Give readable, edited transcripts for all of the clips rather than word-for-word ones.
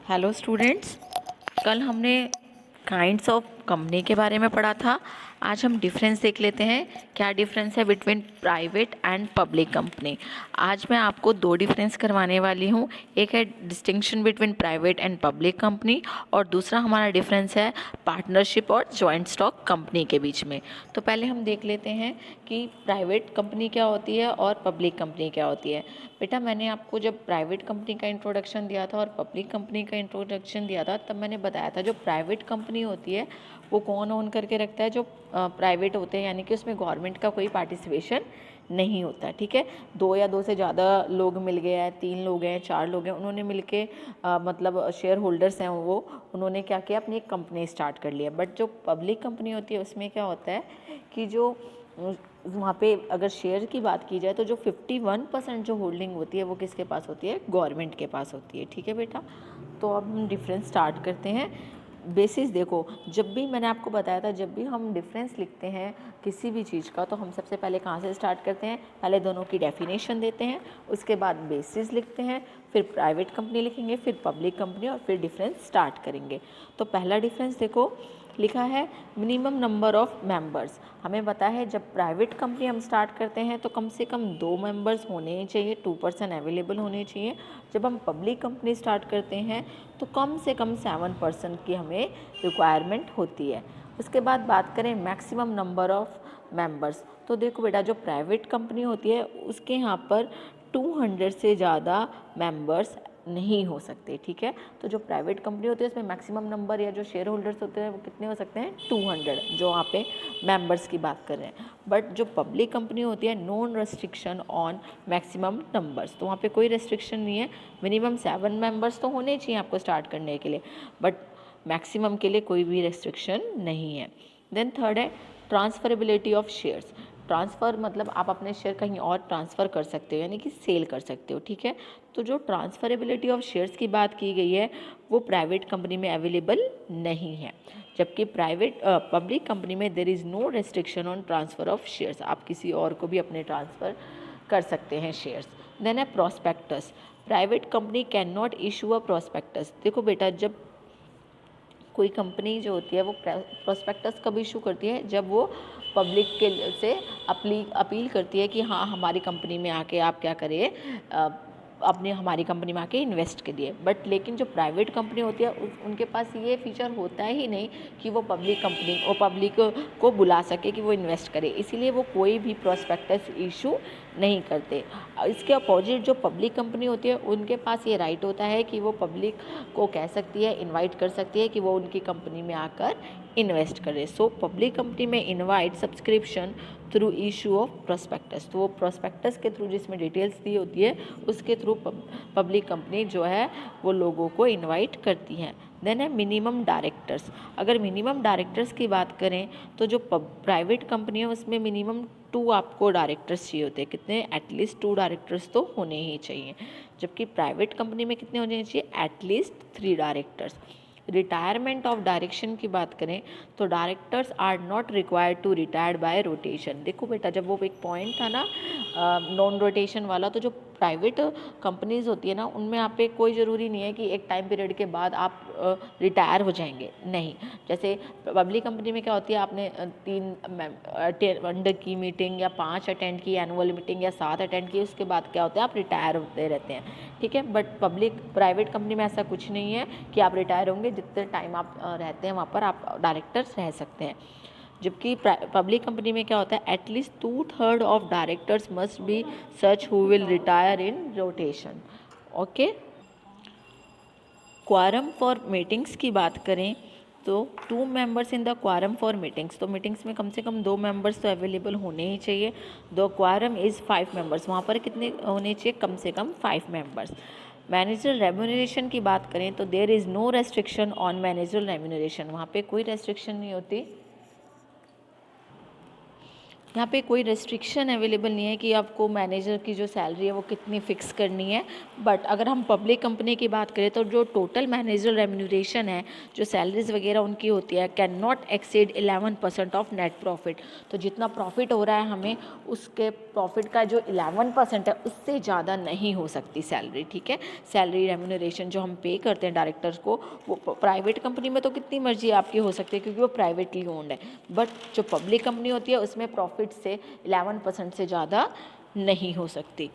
Hello students, कल हमने kinds of company के बारे में पढ़ा था। आज हम डिफरेंस देख लेते हैं, क्या डिफरेंस है between private and public company. आज मैं आपको दो डिफरेंस करवाने वाली हूँ। एक है distinction between private and public company और दूसरा हमारा डिफरेंस है पार्टनरशिप और जॉइंट स्टॉक कंपनी के बीच में। तो पहले हम देख लेते हैं कि प्राइवेट कंपनी क्या होती है और पब्लिक कंपनी क्या होती है। बेटा, मैंने आपको जब प्राइवेट कंपनी का इंट्रोडक्शन दिया था और पब्लिक कंपनी का इंट्रोडक्शन दिया था, तब मैंने बताया था जो प्राइवेट कंपनी होती है वो कौन ओन करके रखता है। जो प्राइवेट होते हैं यानी कि उसमें गवर्नमेंट का कोई पार्टिसिपेशन नहीं होता। ठीक है, दो या दो से ज़्यादा लोग मिल गए हैं, 3 लोग हैं, 4 लोग हैं, उन्होंने मिलके मतलब शेयर होल्डर्स हैं वो, उन्होंने क्या किया, अपनी एक कंपनी स्टार्ट कर लिया। बट जो पब्लिक कंपनी होती है उसमें क्या होता है कि जो वहाँ पे अगर शेयर की बात की जाए तो जो 51% जो होल्डिंग होती है वो किसके पास होती है, गवर्नमेंट के पास होती है। ठीक है बेटा, तो अब हम डिफरेंस स्टार्ट करते हैं। बेसिस देखो, जब भी मैंने आपको बताया था, जब भी हम डिफरेंस लिखते हैं किसी भी चीज़ का तो हम सबसे पहले कहाँ से स्टार्ट करते हैं, पहले दोनों की डेफिनेशन देते हैं, उसके बाद बेसिस लिखते हैं, फिर प्राइवेट कंपनी लिखेंगे, फिर पब्लिक कंपनी और फिर डिफरेंस स्टार्ट करेंगे। तो पहला डिफरेंस देखो, लिखा है मिनिमम नंबर ऑफ मेंबर्स। हमें पता है जब प्राइवेट कंपनी हम स्टार्ट करते हैं तो कम से कम 2 मेंबर्स होने ही चाहिए, 2% अवेलेबल होने चाहिए। जब हम पब्लिक कंपनी स्टार्ट करते हैं तो कम से कम 7% की हमें रिक्वायरमेंट होती है। उसके बाद बात करें मैक्सिमम नंबर ऑफ मेंबर्स, तो देखो बेटा, जो प्राइवेट कंपनी होती है उसके यहाँ पर 200 से ज़्यादा मेंबर्स नहीं हो सकते। ठीक है, तो जो प्राइवेट कंपनी होती है उसमें मैक्सिमम नंबर या जो शेयर होल्डर्स होते हैं वो कितने हो सकते हैं, 200, जो वहाँ पे मेंबर्स की बात कर रहे हैं। बट जो पब्लिक कंपनी होती है, non restriction on maximum numbers, तो वहाँ पे कोई रेस्ट्रिक्शन नहीं है। मिनिमम 7 मेंबर्स तो होने चाहिए आपको स्टार्ट करने के लिए, बट मैक्सिमम के लिए कोई भी रेस्ट्रिक्शन नहीं है। देन थर्ड है ट्रांसफरेबिलिटी ऑफ शेयर्स। ट्रांसफ़र मतलब आप अपने शेयर कहीं और ट्रांसफ़र कर सकते हो, यानी कि सेल कर सकते हो। ठीक है, तो जो ट्रांसफरेबिलिटी ऑफ शेयर्स की बात की गई है वो प्राइवेट कंपनी में अवेलेबल नहीं है, जबकि प्राइवेट पब्लिक कंपनी में there is no restriction on transfer of shares. आप किसी और को भी अपने ट्रांसफ़र कर सकते हैं शेयर्स। देन है prospectus. Private company can not issue a prospectus. देखो बेटा, जब कोई कंपनी जो होती है वो प्रोस्पेक्टस कब इशू करती है, जब वो पब्लिक के से अपील करती है कि हाँ, हमारी कंपनी में आके आप क्या करिए, अपने हमारी कंपनी में आके इन्वेस्ट करिए। बट लेकिन जो प्राइवेट कंपनी होती है उनके पास ये फीचर होता ही नहीं कि वो पब्लिक को बुला सके कि वो इन्वेस्ट करे, इसीलिए वो कोई भी प्रोस्पेक्टस इशू नहीं करते। इसके अपोजिट जो पब्लिक कंपनी होती है उनके पास ये राइट होता है कि वो पब्लिक को कह सकती है, इनवाइट कर सकती है कि वो उनकी कंपनी में आकर इन्वेस्ट करे। सो पब्लिक कंपनी में invite subscription through issue of prospectus, तो वो प्रोस्पेक्टस के थ्रू जिसमें डिटेल्स दी होती है उसके थ्रू पब्लिक कंपनी जो है वो लोगों को इनवाइट करती हैं। देन है मिनिमम डायरेक्टर्स। अगर मिनिमम डायरेक्टर्स की बात करें तो जो प्राइवेट कंपनी है उसमें मिनिमम 2 आपको डायरेक्टर्स चाहिए होते हैं। कितने, एटलीस्ट 2 डायरेक्टर्स तो होने ही चाहिए, जबकि प्राइवेट कंपनी में कितने होने चाहिए, at least 3 directors. Retirement of direction की बात करें तो directors are not required to retired by rotation. देखो बेटा, जब वो एक पॉइंट था ना नॉन रोटेशन वाला, तो जो प्राइवेट कंपनीज होती है ना उनमें आप पे कोई ज़रूरी नहीं है कि एक टाइम पीरियड के बाद आप रिटायर हो जाएंगे, नहीं। जैसे पब्लिक कंपनी में क्या होती है, आपने 3 अंडर की मीटिंग या 5 अटेंड की एनुअल मीटिंग या 7 अटेंड की, उसके बाद क्या होता है, आप रिटायर होते रहते हैं। ठीक है, बट प्राइवेट कंपनी में ऐसा कुछ नहीं है कि आप रिटायर होंगे, जितने टाइम आप रहते हैं वहाँ पर आप डायरेक्टर्स रह सकते हैं। जबकि पब्लिक कंपनी में क्या होता है, at least 2/3 of directors must be such who will retire in rotation. Okay, quorum for meetings की बात करें तो 2 members in the quorum for meetings, तो मीटिंग्स में कम से कम 2 मेंबर्स तो अवेलेबल होने ही चाहिए। द क्वारम इज़ 5 मेंबर्स, वहाँ पर कितने होने चाहिए, कम से कम 5 मेंबर्स। मैनेजर रेम्यूनरेशन की बात करें तो there is no restriction on manager remuneration, वहाँ पे कोई रेस्ट्रिक्शन नहीं होती यहाँ पे कोई रेस्ट्रिक्शन अवेलेबल नहीं है कि आपको मैनेजर की जो सैलरी है वो कितनी फ़िक्स करनी है। बट अगर हम पब्लिक कंपनी की बात करें तो जो टोटल मैनेजर रेम्यूनरेशन है, जो सैलरीज वगैरह उनकी होती है, can not exceed 11% of net profit. तो जितना प्रॉफिट हो रहा है हमें, उसके प्रॉफिट का जो 11% है उससे ज़्यादा नहीं हो सकती सैलरी, ठीक है। सैलरी रेम्यूनरेशन जो हम पे करते हैं डायरेक्टर्स को, वो प्राइवेट कंपनी में तो कितनी मर्जी आपकी हो सकती है क्योंकि वो प्राइवेटली ओन्ड है। बट जो पब्लिक कंपनी होती है उसमें प्रॉफिट से 11% से ज़्यादा नहीं हो सकती।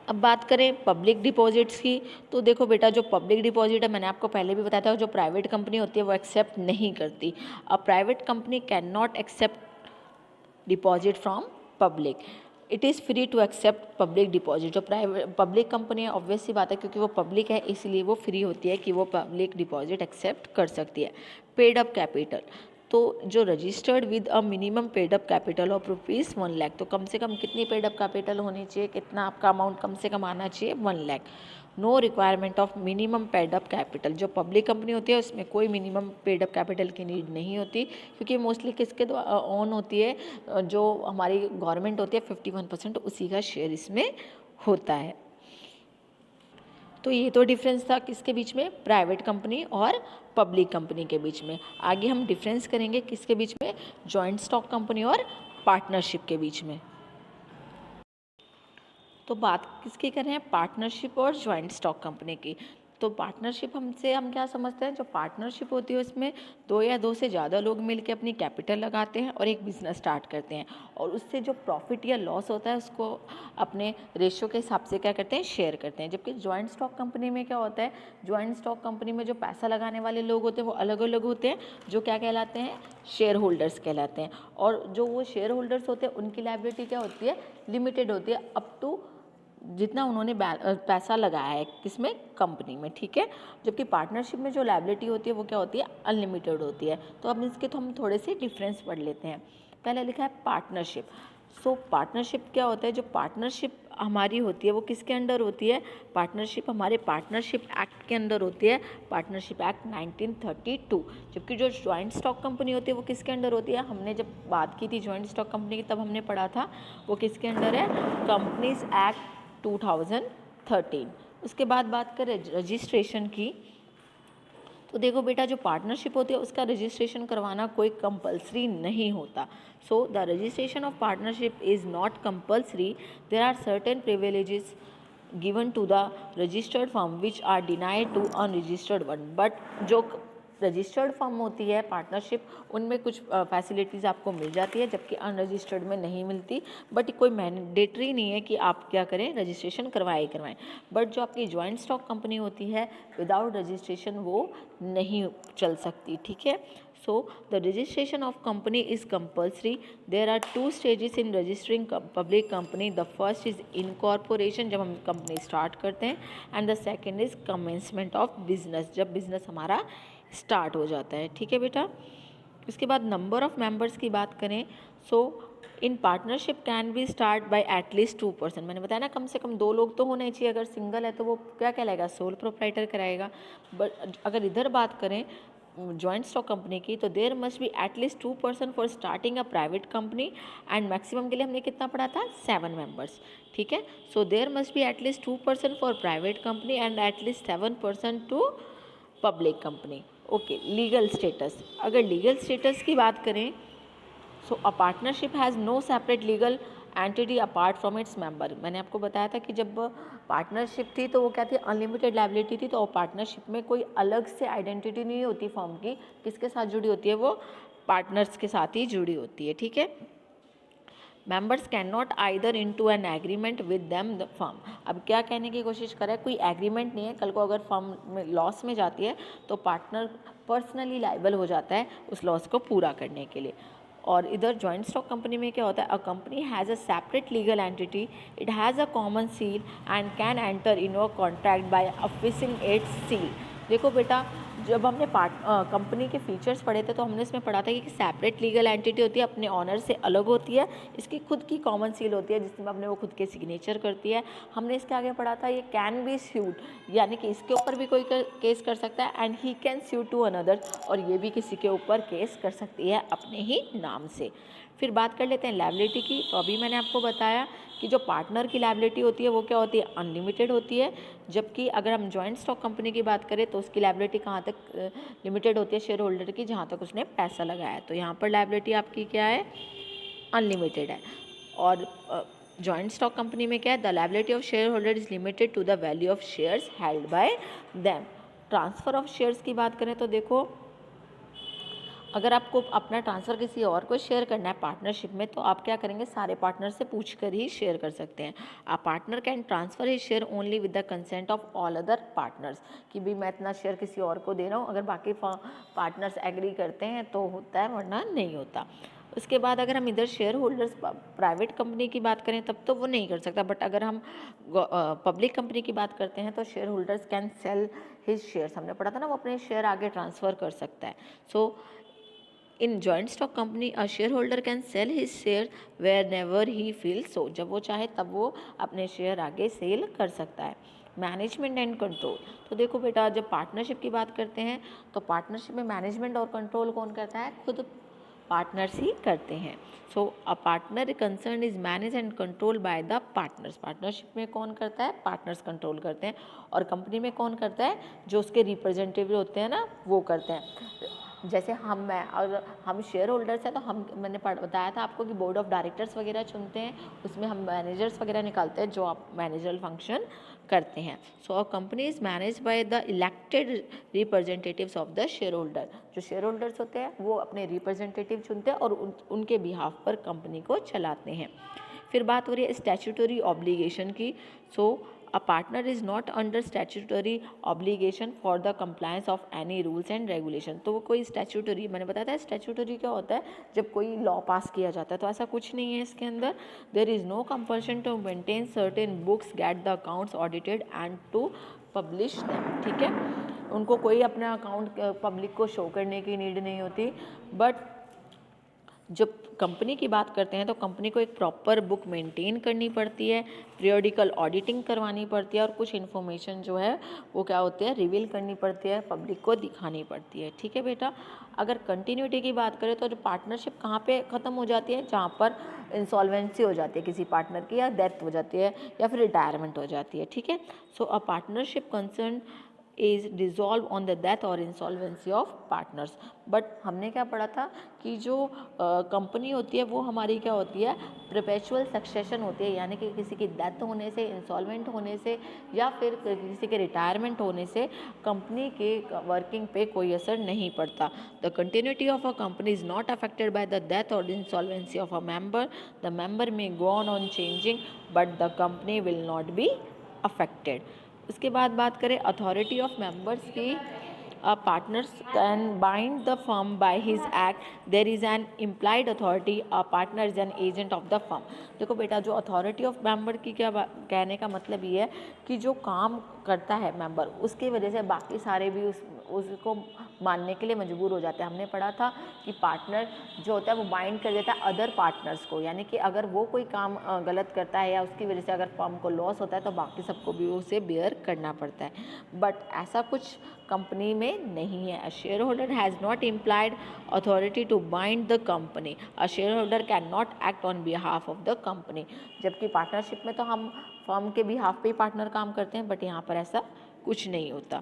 अब बात करें पब्लिक डिपॉजिट्स की, तो देखो बेटा, जो पब्लिक डिपॉजिट है, मैंने आपको पहले भी बताया था, जो प्राइवेट कंपनी होती है वो एक्सेप्ट नहीं करती। A private company can not accept deposit from public, it is free to accept public deposit. जो प्राइवेट पब्लिक कंपनी है, ऑब्वियस सी बात है क्योंकि वो पब्लिक है इसलिए वो फ्री होती है कि वो पब्लिक डिपॉजिट एक्सेप्ट कर सकती है। पेड अप कैपिटल, तो जो registered with a minimum paid up capital of rupees 1 lakh, तो कम से कम कितनी पेड अप कैपिटल होनी चाहिए, कितना आपका अमाउंट कम से कम आना चाहिए, 1 lakh. No requirement of minimum paid up capital, जो पब्लिक कंपनी होती है उसमें कोई मिनिमम पेड अप कैपिटल की नीड नहीं होती क्योंकि मोस्टली किसके ऑन होती है, जो हमारी गवर्नमेंट होती है 51% उसी का शेयर इसमें होता है। तो ये तो डिफरेंस था किसके बीच में, प्राइवेट कंपनी और पब्लिक कंपनी के बीच में। आगे हम डिफरेंस करेंगे किसके बीच में, जॉइंट स्टॉक कंपनी और पार्टनरशिप के बीच में। तो बात किसकी कर रहे हैं, पार्टनरशिप और जॉइंट स्टॉक कंपनी की। तो पार्टनरशिप हम क्या समझते हैं, जो पार्टनरशिप होती है उसमें 2 या 2 से ज़्यादा लोग मिलकर अपनी कैपिटल लगाते हैं और एक बिजनेस स्टार्ट करते हैं, और उससे जो प्रॉफिट या लॉस होता है उसको अपने रेशियो के हिसाब से क्या करते हैं, शेयर करते हैं। जबकि जॉइंट स्टॉक कंपनी में क्या होता है, जॉइंट स्टॉक कंपनी में जो पैसा लगाने वाले लोग होते हैं वो अलग अलग होते हैं, जो क्या कहलाते हैं, शेयर होल्डर्स कहलाते हैं। और जो वो शेयर होल्डर्स होते हैं उनकी लायबिलिटी क्या होती है, लिमिटेड होती है, अप टू जितना उन्होंने पैसा लगाया है किसमें, कंपनी में, ठीक है। जबकि पार्टनरशिप में जो लायबिलिटी होती है वो क्या होती है, अनलिमिटेड होती है। तो अब इसके तो हम थोड़े से डिफरेंस पढ़ लेते हैं। पहले लिखा है पार्टनरशिप। सो पार्टनरशिप क्या होता है, जो पार्टनरशिप हमारी होती है वो किसके अंडर होती है, पार्टनरशिप हमारे पार्टनरशिप एक्ट के अंडर होती है, पार्टनरशिप एक्ट 1932। जबकि जो जॉइंट स्टॉक कंपनी होती है वो किसके अंडर होती है, हमने जब बात की थी जॉइंट स्टॉक कंपनी की तब हमने पढ़ा था वो किसके अंडर है, कंपनीज एक्ट 2013। उसके बाद बात करें रजिस्ट्रेशन की, तो देखो बेटा, जो पार्टनरशिप होती है उसका रजिस्ट्रेशन करवाना कोई कंपलसरी नहीं होता। So the registration of partnership is not compulsory, there are certain privileges given to the registered firm which are denied to unregistered one. But जो रजिस्टर्ड फर्म होती है पार्टनरशिप, उनमें कुछ फैसिलिटीज़ आपको मिल जाती है जबकि अनरजिस्टर्ड में नहीं मिलती। बट कोई मैंडेटरी नहीं है कि आप क्या करें, रजिस्ट्रेशन करवाएं। बट जो आपकी जॉइंट स्टॉक कंपनी होती है विदाउट रजिस्ट्रेशन वो नहीं चल सकती, ठीक है। So the registration of company is compulsory. There are 2 stages in registering public company. The first is incorporation, जब हम कंपनी स्टार्ट करते हैं, and the second is commencement of business, जब बिजनेस हमारा स्टार्ट हो जाता है, ठीक है बेटा। उसके बाद नंबर ऑफ़ मेंबर्स की बात करें, so in partnership can be start by at least 2%। मैंने बताया ना, कम से कम 2 लोग तो होने चाहिए। अगर सिंगल है तो वो क्या कहलाएगा, सोल प्रोप्राइटर कराएगा। बट अगर इधर बात करें जॉइंट स्टॉक कंपनी की, तो there must be at least 2% for starting a private company, and maximum के लिए हमने कितना पढ़ा था, 7 मेंबर्स, ठीक है। So there must be at least 2% for private company and at least 7% to public company. Okay, legal status, अगर लीगल स्टेटस की बात करें, so a partnership has no separate legal entity apart from its member. मैंने आपको बताया था कि जब पार्टनरशिप थी तो वो क्या थी, अनलिमिटेड लायबिलिटी थी। तो पार्टनरशिप में कोई अलग से आइडेंटिटी नहीं होती फर्म की, किसके साथ जुड़ी होती है, वो पार्टनर्स के साथ ही जुड़ी होती है, ठीक है। Members can not either into an agreement with them the firm. अब क्या कहने की कोशिश करें, कोई एग्रीमेंट नहीं है, कल को अगर फर्म में लॉस में जाती है तो पार्टनर पर्सनली लाइबल हो जाता है उस लॉस को पूरा करने के लिए। और इधर जॉइंट स्टॉक कंपनी में क्या होता है, a company has a separate legal entity, it has a common seal and can enter in a contract by affixing its seal. देखो बेटा, जब हमने कंपनी के फीचर्स पढ़े थे तो हमने इसमें पढ़ा था कि सेपरेट लीगल एंटिटी होती है, अपने ऑनर से अलग होती है, इसकी खुद की कॉमन सील होती है जिसमें अपने वो खुद के सिग्नेचर करती है। हमने इसके आगे पढ़ा था ये कैन बी स्यूड, यानी कि इसके ऊपर भी कोई केस कर सकता है, and he can sue to another, और ये भी किसी के ऊपर केस कर सकती है अपने ही नाम से। फिर बात कर लेते हैं लायबिलिटी की। तो अभी मैंने आपको बताया कि जो पार्टनर की लायबिलिटी होती है वो क्या होती है, अनलिमिटेड होती है, जबकि अगर हम जॉइंट स्टॉक कंपनी की बात करें तो उसकी लायबिलिटी कहाँ तक लिमिटेड होती है, शेयर होल्डर की, जहाँ तक उसने पैसा लगाया। तो यहाँ पर लायबिलिटी आपकी क्या है, अनलिमिटेड है। और जॉइंट स्टॉक कंपनी में क्या है, the liability of shareholder is limited to the value of shares held by them. Transfer of shares की बात करें तो देखो, अगर आपको अपना ट्रांसफ़र किसी और को शेयर करना है पार्टनरशिप में, तो आप क्या करेंगे, सारे पार्टनर से पूछ कर ही शेयर कर सकते हैं। A partner can transfer his share only with the consent of all other partners, कि भी मैं इतना शेयर किसी और को दे रहा हूँ, अगर बाकी पार्टनर्स एग्री करते हैं तो होता है, वरना नहीं होता। उसके बाद अगर हम इधर शेयर होल्डर्स प्राइवेट कंपनी की बात करें तब तो वो नहीं कर सकता, बट अगर हम पब्लिक कंपनी की बात करते हैं तो share holders can sell his shares, हमने पढ़ा था ना, वो अपने शेयर आगे ट्रांसफ़र कर सकता है। So in joint stock company a share holder can sell his share where he feel so, जब वो चाहे तब वो अपने शेयर आगे सेल कर सकता है। मैनेजमेंट एंड कंट्रोल, तो देखो बेटा, जब पार्टनरशिप की बात करते हैं तो पार्टनरशिप में मैनेजमेंट और कंट्रोल कौन करता है, खुद पार्टनर्स ही करते हैं। So a partner concern is manage and control by the partners, partnership में कौन करता है, पार्टनर्स कंट्रोल करते हैं, और कंपनी में कौन करता है, जो उसके रिप्रेजेंटेटिव होते हैं ना, वो करते हैं। जैसे और हम शेयर होल्डर्स हैं तो मैंने बताया था आपको कि बोर्ड ऑफ डायरेक्टर्स वगैरह चुनते हैं, उसमें हम मैनेजर्स वगैरह निकालते हैं जो आप मैनेजरल फंक्शन करते हैं। So a company is manage by the elected representatives of the share holder, जो शेयर होल्डर्स होते हैं वो अपने रिप्रेजेंटेटिव चुनते हैं और उनके बिहाफ पर कंपनी को चलाते हैं। फिर बात हो रही है स्टैट्यूटरी ऑब्लिगेशन की। सो a partner is not under statutory obligation for the compliance of any rules and regulation, तो वो कोई स्टैट्यूटरी, मैंने बताया था स्टैट्यूटरी क्या होता है, जब कोई लॉ पास किया जाता है, तो ऐसा कुछ नहीं है इसके अंदर। There is no compulsion to maintain certain books, get the accounts audited and to publish them, ठीक है, उनको कोई अपना अकाउंट पब्लिक को शो करने की नीड नहीं होती। बट जब कंपनी की बात करते हैं तो कंपनी को एक प्रॉपर बुक मेंटेन करनी पड़ती है, पीरियोडिकल ऑडिटिंग करवानी पड़ती है, और कुछ इन्फॉर्मेशन जो है वो क्या होती है, रिवील करनी पड़ती है, पब्लिक को दिखानी पड़ती है, ठीक है बेटा। अगर कंटिन्यूटी की बात करें तो जो पार्टनरशिप कहाँ पे ख़त्म हो जाती है, जहाँ पर इंसॉल्वेंसी हो जाती है किसी पार्टनर की, या डेथ हो जाती है, या फिर रिटायरमेंट हो जाती है, ठीक है। So a partnership concern is dissolve on the death और इंसॉल्वेंसी ऑफ पार्टनर्स। बट हमने क्या पढ़ा था कि जो कंपनी होती है वो हमारी क्या होती है, परपेचुअल सक्सेशन होती है, यानी कि किसी की डेथ होने से, इंसॉल्वेंट होने से, या फिर किसी के रिटायरमेंट होने से कंपनी के वर्किंग पे कोई असर नहीं पड़ता। The continuity of a company is not affected by the death और insolvency of a member, the member may go on changing but the company will not be affected. उसके बाद बात करें अथॉरिटी ऑफ मेंबर्स की। Partners can bind the firm by his act, there is an implied authority, a partner is an agent of the firm. देखो बेटा, जो authority of member की क्या कहने का मतलब ये है कि जो काम करता है मेंबर, उसकी वजह से बाकी सारे भी उसको मानने के लिए मजबूर हो जाते हैं। हमने पढ़ा था कि पार्टनर जो होता है वो बाइंड कर देता है अदर पार्टनर्स को, यानी कि अगर वो कोई काम गलत करता है या उसकी वजह से अगर फर्म को लॉस होता है तो बाकी सबको भी उसे बेयर करना पड़ता है। बट ऐसा कुछ कंपनी में नहीं है। A share holder has not implied authority to bind the company, a share holder can not act on behalf of the company. जबकि पार्टनरशिप में तो हम फर्म के बिहाफ पे ही पार्टनर काम करते हैं, बट यहाँ पर ऐसा कुछ नहीं होता।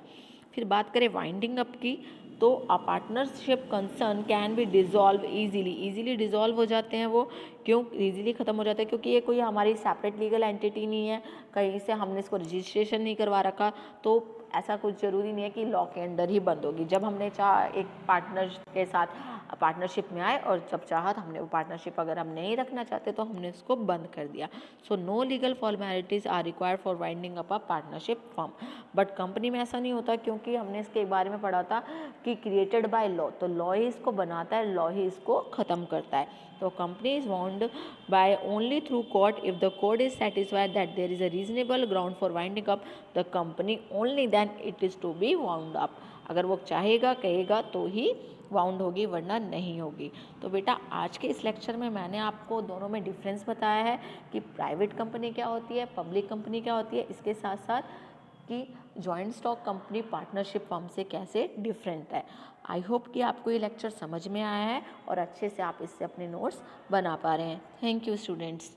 फिर बात करें वाइंडिंग अप की, तो अ partnership concern can be dissolve easily dissolve हो जाते हैं वो। क्यों ईजिली ख़त्म हो जाते हैं? क्योंकि ये कोई हमारी सेपरेट लीगल एंटिटी नहीं है, कहीं से हमने इसको रजिस्ट्रेशन नहीं करवा रखा, तो ऐसा कुछ ज़रूरी नहीं है कि लॉ के अंडर ही बंद होगी। जब हमने चाहा एक पार्टनर के साथ पार्टनरशिप में आए, और जब चाहा तो हमने वो पार्टनरशिप अगर हम नहीं रखना चाहते तो हमने उसको बंद कर दिया। So no legal formalities are required for winding up a partnership firm. But company में ऐसा नहीं होता, क्योंकि हमने इसके बारे में पढ़ा था कि क्रिएटेड बाय लॉ, तो लॉ ही इसको बनाता है, लॉ ही इसको ख़त्म करता है। तो company is wound by only through court if the court is satisfied that there is a reasonable ground for winding up the company, only then it is to be wound up. अगर वो चाहेगा, कहेगा तो ही wound होगी, वरना नहीं होगी। तो बेटा, आज के इस लेक्चर में मैंने आपको दोनों में डिफरेंस बताया है कि प्राइवेट कंपनी क्या होती है, पब्लिक कंपनी क्या होती है, इसके साथ साथ कि joint stock company partnership firm से कैसे डिफरेंट है। आई होप कि आपको ये लेक्चर समझ में आया है और अच्छे से आप इससे अपने नोट्स बना पा रहे हैं। Thank you students.